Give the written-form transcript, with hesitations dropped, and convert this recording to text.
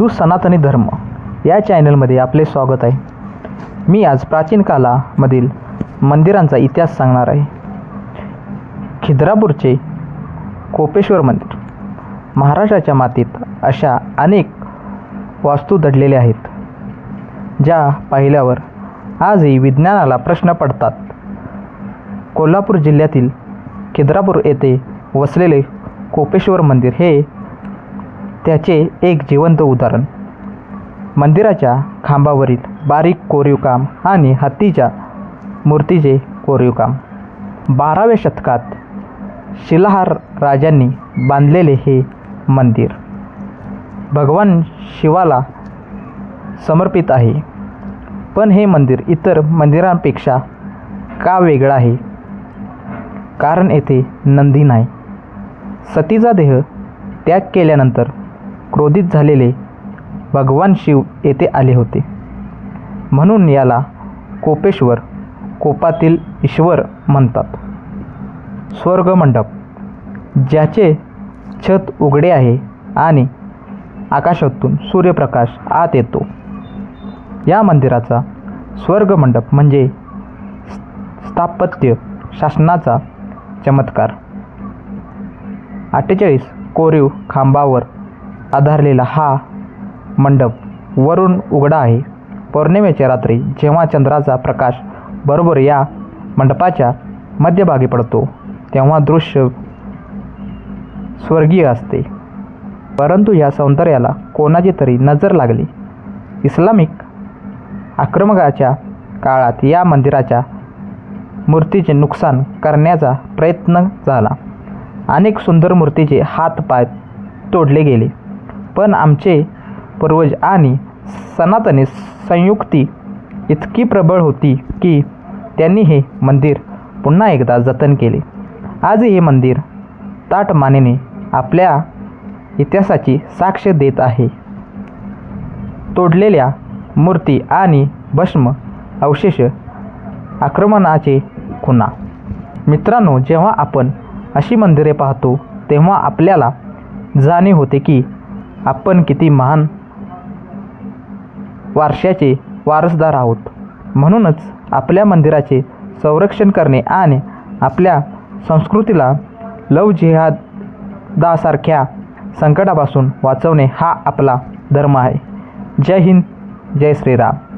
हिंदू सनातनी धर्म या चॅनलमध्ये आपले स्वागत आहे. मी आज प्राचीन कालामधील मंदिरांचा इतिहास सांगणार आहे. खिद्रापूरचे कोपेश्वर मंदिर. महाराष्ट्राच्या मातीत अशा अनेक वास्तू दडलेल्या आहेत ज्या पाहिल्यावर आजही विज्ञानाला प्रश्न पडतात. कोल्हापूर जिल्ह्यातील खिद्रापूर येथे वसलेले कोपेश्वर मंदिर हे त्याचे एक जिवंत उदाहरण. मंदिराच्या खांबावरील बारीक कोरीवकाम आणि हत्तीच्या मूर्तीचे कोरीवकाम 12व्या शतकात शिलाहार राजांनी बांधलेले हे मंदिर भगवान शिवाला समर्पित आहे. पण हे मंदिर इतर मंदिरांपेक्षा का वेगळं आहे? कारण येथे नंदी नाही. सतीचा देह त्याग केल्यानंतर क्रोधित झालेले भगवान शिव येथे आले होते. म्हणून याला कोपेश्वर, कोपातील ईश्वर म्हणतात. स्वर्गमंडप, ज्याचे छत उघडे आहे आणि आकाशातून सूर्यप्रकाश आत येतो. या मंदिराचा स्वर्गमंडप म्हणजे स्थापत्य शासनाचा चमत्कार. 48 कोरीव खांबावर आधारलेला हा मंडप वरून उघडा आहे. पौर्णिमेच्या रात्री जेव्हा चंद्राचा प्रकाश बरोबर या मंडपाच्या मध्यभागी पडतो तेव्हा दृश्य स्वर्गीय असते. परंतु या सौंदर्याला कोणाची तरी नजर लागली. इस्लामिक आक्रमणाच्या काळात या मंदिराच्या मूर्तीचे नुकसान करण्याचा प्रयत्न झाला. अनेक सुंदर मूर्तीचे हात-पाय तोडले गेले. पण आमचे पूर्वज आणि सनातनी संयुक्ती इतकी प्रबळ होती की त्यांनी हे मंदिर पुन्हा एकदा जतन केले. आज हे मंदिर ताठ मानेने आपल्या इतिहासाची साक्ष देत आहे. तोडलेल्या मूर्ती आणि भस्म अवशेष आक्रमणाचे खुणा. मित्रांनो, जेव्हा आपण अशी मंदिरे पाहतो तेव्हा आपल्याला जाणीव होते की आपण किती महान वारशाचे वारसदार आहोत. म्हणूनच आपल्या मंदिराचे संरक्षण करणे आणि आपल्या संस्कृतीला लव जिहादासारख्या संकटापासून वाचवणे हा आपला धर्म आहे. जय हिंद, जय श्रीराम.